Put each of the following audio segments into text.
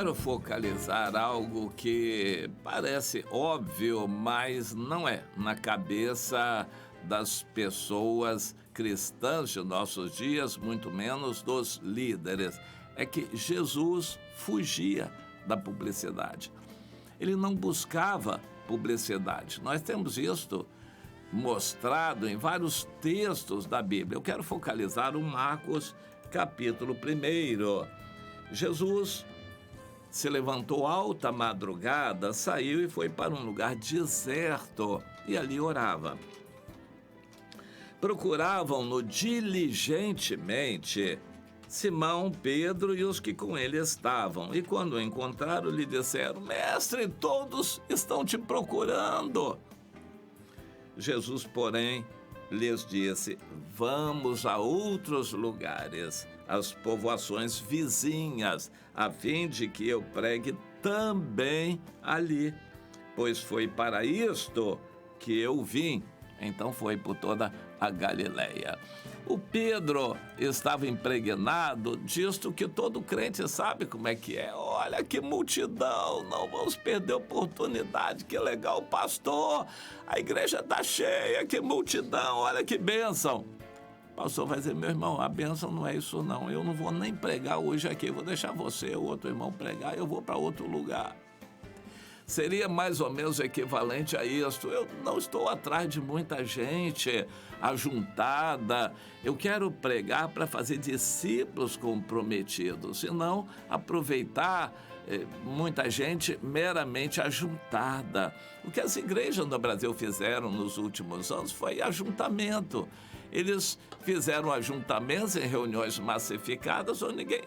quero focalizar algo que parece óbvio, mas não é na cabeça das pessoas cristãs de nossos dias, muito menos dos líderes. É que Jesus fugia da publicidade. Ele não buscava publicidade. Nós temos isto mostrado em vários textos da Bíblia. Eu quero focalizar o Marcos, capítulo 1. Jesus se levantou alta madrugada, saiu e foi para um lugar deserto e ali orava. Procuravam-no diligentemente Simão, Pedro e os que com ele estavam. E quando o encontraram, lhe disseram: Mestre, todos estão te procurando. Jesus, porém, lhes disse: Vamos a outros lugares, às povoações vizinhas, a fim de que eu pregue também ali, pois foi para isto que eu vim. Então foi por toda a Galileia. O Pedro estava impregnado disto que todo crente sabe como é que é. Olha que multidão, não vamos perder a oportunidade, que legal, pastor, a igreja está cheia, que multidão, olha que bênção. O pastor vai dizer: meu irmão, a bênção não é isso não, eu não vou nem pregar hoje aqui, eu vou deixar você, o outro irmão pregar, eu vou para outro lugar. Seria mais ou menos equivalente a isso. Eu não estou atrás de muita gente ajuntada. Eu quero pregar para fazer discípulos comprometidos, e não aproveitar muita gente meramente ajuntada. O que as igrejas no Brasil fizeram nos últimos anos foi ajuntamento. Eles fizeram ajuntamentos em reuniões massificadas onde ninguém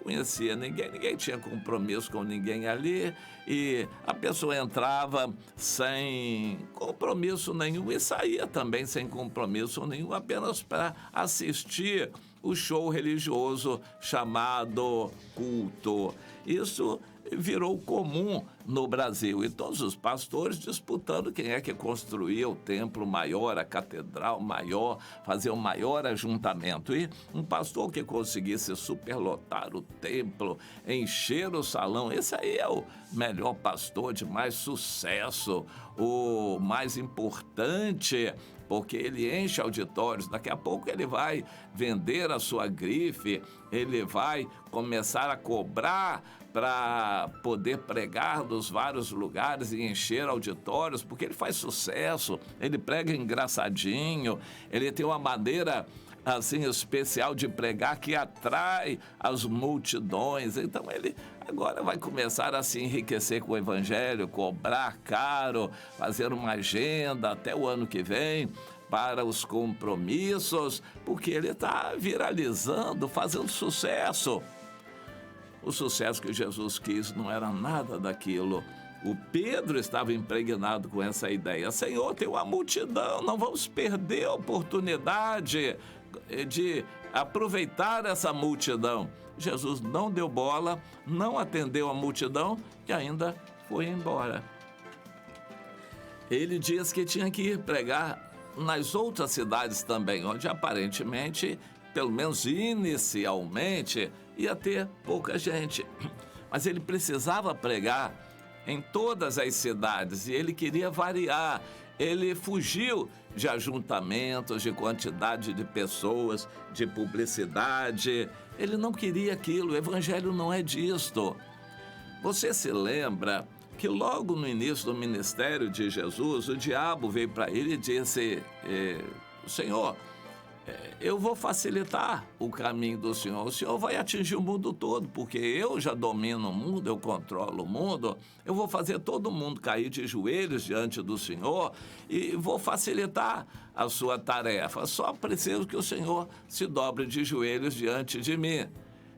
conhecia ninguém tinha compromisso com ninguém ali, e a pessoa entrava sem compromisso nenhum e saía também sem compromisso nenhum, apenas para assistir o show religioso chamado culto. Isso virou comum no Brasil, e todos os pastores disputando quem é que construía o templo maior, a catedral maior, fazer um maior ajuntamento. E um pastor que conseguisse superlotar o templo, encher o salão, esse aí é o melhor pastor, de mais sucesso, o mais importante, porque ele enche auditórios. Daqui a pouco ele vai vender a sua grife, ele vai começar a cobrar para poder pregar nos vários lugares e encher auditórios, porque ele faz sucesso, ele prega engraçadinho, ele tem uma maneira assim especial de pregar que atrai as multidões. Então ele agora vai começar a se enriquecer com o evangelho, cobrar caro, fazer uma agenda até o ano que vem para os compromissos, porque ele está viralizando, fazendo sucesso. O sucesso que Jesus quis não era nada daquilo. O Pedro estava impregnado com essa ideia: Senhor, tem uma multidão, não vamos perder a oportunidade de aproveitar essa multidão. Jesus não deu bola, não atendeu a multidão e ainda foi embora. Ele diz que tinha que ir pregar nas outras cidades também, onde aparentemente, pelo menos inicialmente, ia ter pouca gente. Mas ele precisava pregar em todas as cidades e ele queria variar. Ele fugiu de ajuntamentos, de quantidade de pessoas, de publicidade. Ele não queria aquilo, o evangelho não é disto. Você se lembra que logo no início do ministério de Jesus, o diabo veio para ele e disse: Senhor, eu vou facilitar o caminho do Senhor. O Senhor vai atingir o mundo todo, porque eu já domino o mundo, eu controlo o mundo. Eu vou fazer todo mundo cair de joelhos diante do Senhor e vou facilitar a sua tarefa. Só preciso que o Senhor se dobre de joelhos diante de mim.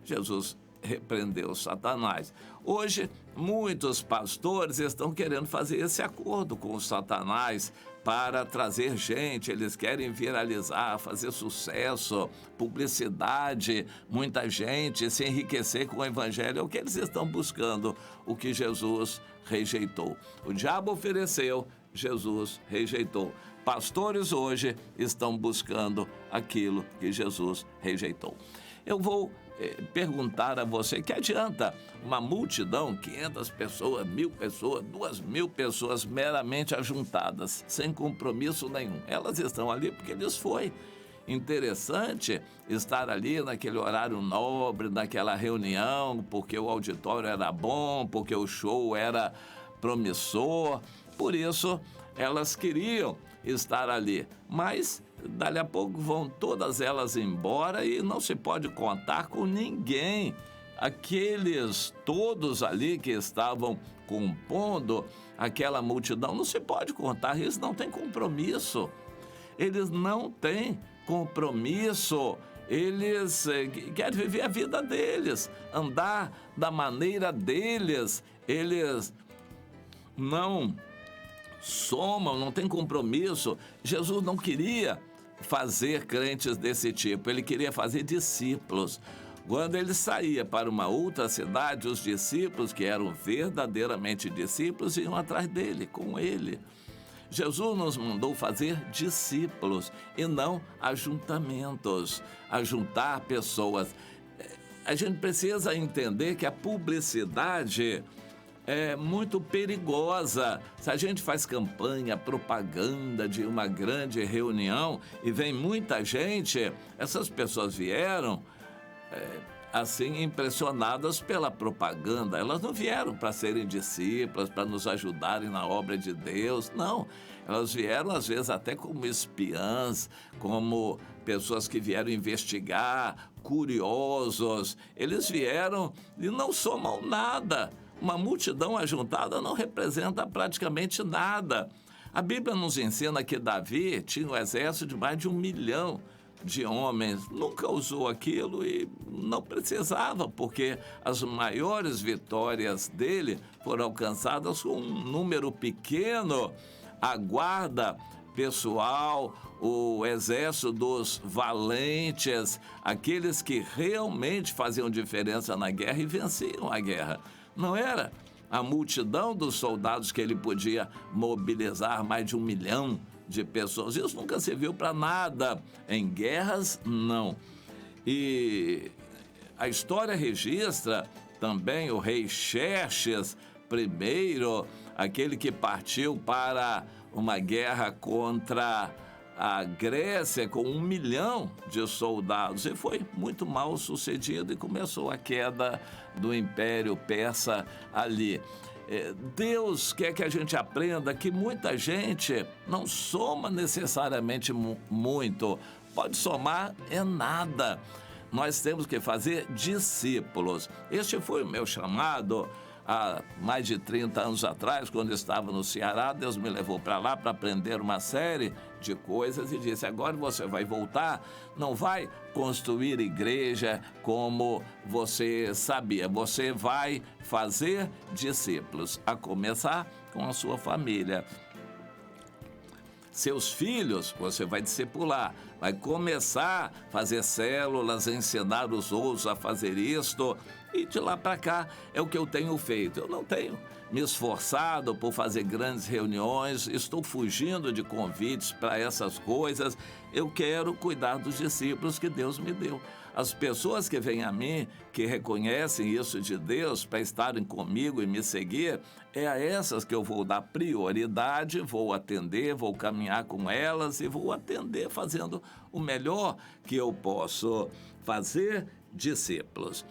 Jesus repreendeu Satanás. Hoje, muitos pastores estão querendo fazer esse acordo com o Satanás para trazer gente. Eles querem viralizar, fazer sucesso, publicidade, muita gente, se enriquecer com o evangelho. É o que eles estão buscando, o que Jesus rejeitou. O diabo ofereceu, Jesus rejeitou. Pastores hoje estão buscando aquilo que Jesus rejeitou. Eu vou perguntar a você, que adianta uma multidão, 500 pessoas, 1.000 pessoas, 2.000 pessoas meramente ajuntadas, sem compromisso nenhum? Elas estão ali porque lhes foi interessante estar ali naquele horário nobre, naquela reunião, porque o auditório era bom, porque o show era promissor. Por isso, elas queriam estar ali. Mas, dali a pouco, vão todas elas embora e não se pode contar com ninguém. Aqueles todos ali que estavam compondo aquela multidão, não se pode contar, eles não têm compromisso. Eles não têm compromisso. Eles querem viver a vida deles, andar da maneira deles. Eles não somam, não têm compromisso. Jesus não queria fazer crentes desse tipo, ele queria fazer discípulos. Quando ele saía para uma outra cidade, os discípulos, que eram verdadeiramente discípulos, iam atrás dele, com ele. Jesus nos mandou fazer discípulos e não ajuntamentos, ajuntar pessoas. A gente precisa entender que a publicidade é muito perigosa. Se a gente faz campanha, propaganda de uma grande reunião e vem muita gente, essas pessoas vieram assim, impressionadas pela propaganda. Elas não vieram para serem discípulas, para nos ajudarem na obra de Deus, não. Elas vieram, às vezes, até como espiãs, como pessoas que vieram investigar, curiosos. Eles vieram e não somam nada. Uma multidão ajuntada não representa praticamente nada. A Bíblia nos ensina que Davi tinha um exército de mais de 1 milhão de homens. Nunca usou aquilo e não precisava, porque as maiores vitórias dele foram alcançadas com um número pequeno. A guarda pessoal, o exército dos valentes, aqueles que realmente faziam diferença na guerra e venciam a guerra. Não era a multidão dos soldados que ele podia mobilizar, mais de 1 milhão de pessoas. Isso nunca serviu para nada. Em guerras, não. E a história registra também o rei Xerxes I, aquele que partiu para uma guerra contra a Grécia com 1 milhão de soldados e foi muito mal sucedido e começou a queda do Império Persa ali. Deus quer que a gente aprenda que muita gente não soma necessariamente muito, pode somar é nada. Nós temos que fazer discípulos. Este foi o meu chamado há mais de 30 anos atrás, quando eu estava no Ceará. Deus me levou para lá para aprender uma série de coisas e disse: agora você vai voltar, não vai construir igreja como você sabia, você vai fazer discípulos, a começar com a sua família. Seus filhos você vai discipular, vai começar a fazer células, ensinar os outros a fazer isto, e de lá para cá é o que eu tenho feito. Eu não tenho me esforçado por fazer grandes reuniões, estou fugindo de convites para essas coisas. Eu quero cuidar dos discípulos que Deus me deu. As pessoas que vêm a mim, que reconhecem isso de Deus para estarem comigo e me seguir, é a essas que eu vou dar prioridade, vou atender, vou caminhar com elas e vou atender fazendo o melhor que eu posso. Fazer discípulos.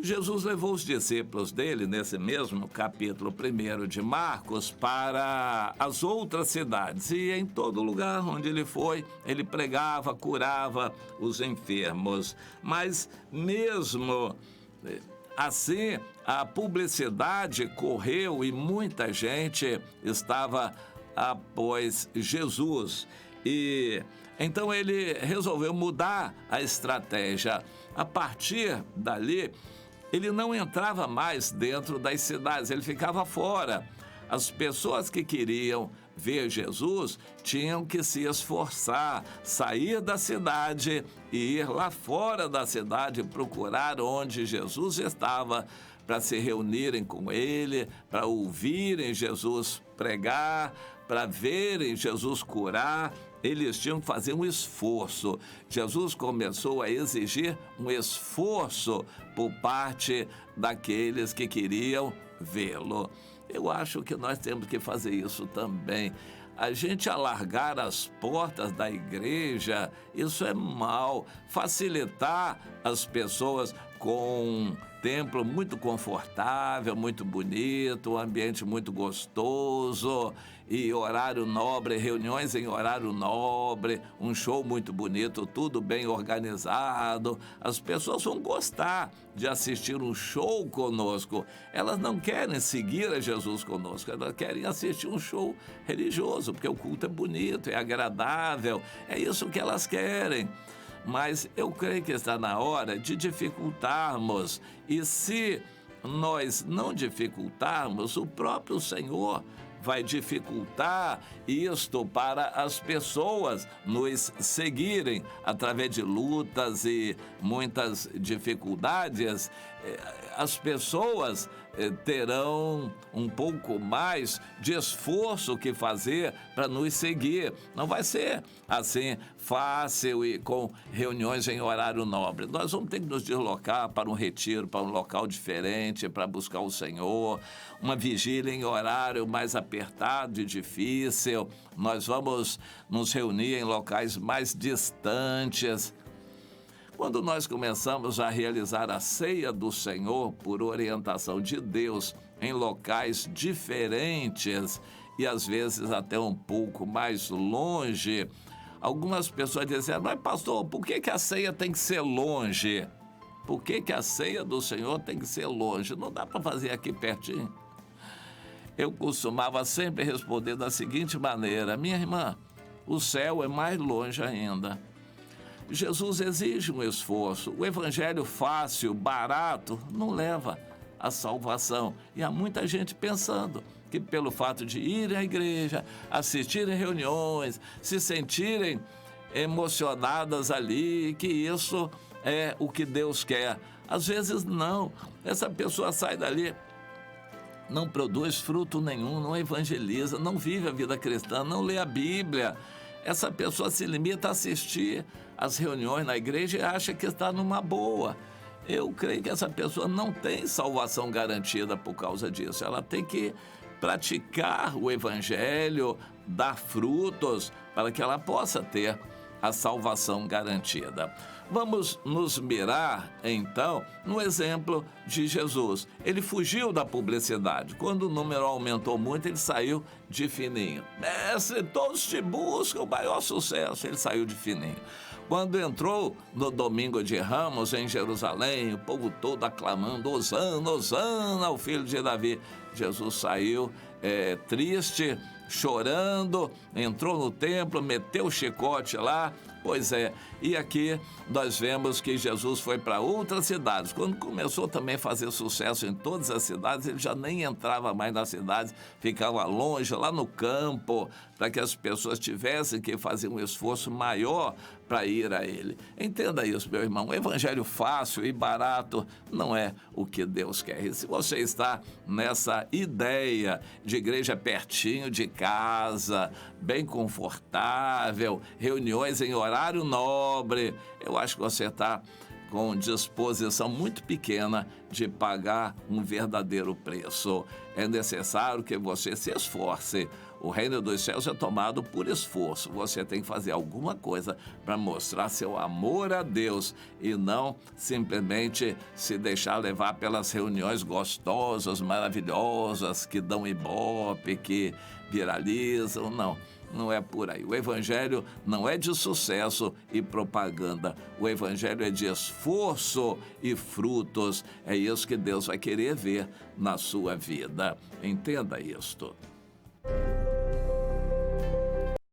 Jesus levou os discípulos dele, nesse mesmo capítulo 1 de Marcos, para as outras cidades. E em todo lugar onde ele foi, ele pregava, curava os enfermos. Mas mesmo assim, a publicidade correu e muita gente estava após Jesus. E então ele resolveu mudar a estratégia. A partir dali, ele não entrava mais dentro das cidades, ele ficava fora. As pessoas que queriam ver Jesus tinham que se esforçar, sair da cidade e ir lá fora da cidade, procurar onde Jesus estava, para se reunirem com ele, para ouvirem Jesus pregar, para verem Jesus curar eles tinham que fazer um esforço. Jesus começou a exigir um esforço por parte daqueles que queriam vê-lo. Eu acho que nós temos que fazer isso também. A gente alargar as portas da igreja, isso é mal. Facilitar as pessoas com um templo muito confortável, muito bonito, um ambiente muito gostoso, e horário nobre, reuniões em horário nobre, um show muito bonito, tudo bem organizado. As pessoas vão gostar de assistir um show conosco. Elas não querem seguir a Jesus conosco, elas querem assistir um show religioso, porque o culto é bonito, é agradável, é isso que elas querem. Mas eu creio que está na hora de dificultarmos. E se nós não dificultarmos, o próprio Senhor vai dificultar isto para as pessoas nos seguirem através de lutas e muitas dificuldades. As pessoas terão um pouco mais de esforço que fazer para nos seguir. Não vai ser assim fácil e com reuniões em horário nobre. Nós vamos ter que nos deslocar para um retiro, para um local diferente, para buscar o Senhor, uma vigília em horário mais apertado e difícil. Nós vamos nos reunir em locais mais distantes. Quando nós começamos a realizar a ceia do Senhor por orientação de Deus em locais diferentes e às vezes até um pouco mais longe, algumas pessoas dizem: mas pastor, por que a ceia tem que ser longe? Por que a ceia do Senhor tem que ser longe? Não dá para fazer aqui pertinho? Eu costumava sempre responder da seguinte maneira: minha irmã, o céu é mais longe ainda. Jesus exige um esforço. O evangelho fácil, barato, não leva à salvação. E há muita gente pensando que pelo fato de irem à igreja, assistirem reuniões, se sentirem emocionadas ali, que isso é o que Deus quer. Às vezes não. Essa pessoa sai dali, não produz fruto nenhum, não evangeliza, não vive a vida cristã, não lê a Bíblia. Essa pessoa se limita a assistir às reuniões na igreja e acha que está numa boa. Eu creio que essa pessoa não tem salvação garantida por causa disso. Ela tem que praticar o evangelho, dar frutos para que ela possa ter a salvação garantida. Vamos nos mirar, então, no exemplo de Jesus. Ele fugiu da publicidade. Quando o número aumentou muito, ele saiu de fininho. Mestre, todos te buscam, o maior sucesso. Ele saiu de fininho. Quando entrou no domingo de Ramos, em Jerusalém, o povo todo aclamando: Hosana, Hosana, o filho de Davi. Jesus saiu triste, chorando, entrou no templo, meteu o chicote lá. Pois é, e aqui nós vemos que Jesus foi para outras cidades. Quando começou também a fazer sucesso em todas as cidades, ele já nem entrava mais nas cidades, ficava longe, lá no campo, para que as pessoas tivessem que fazer um esforço maior para ir a ele. Entenda isso, meu irmão, o evangelho fácil e barato não é o que Deus quer. E se você está nessa ideia de igreja pertinho de casa, bem confortável, reuniões em horário nobre, eu acho que você está com disposição muito pequena de pagar um verdadeiro preço. É necessário que você se esforce. O reino dos céus é tomado por esforço. Você tem que fazer alguma coisa para mostrar seu amor a Deus e não simplesmente se deixar levar pelas reuniões gostosas, maravilhosas, que dão ibope, que viralizam. Não é por aí. O evangelho não é de sucesso e propaganda. O evangelho é de esforço e frutos. É isso que Deus vai querer ver na sua vida. Entenda isto.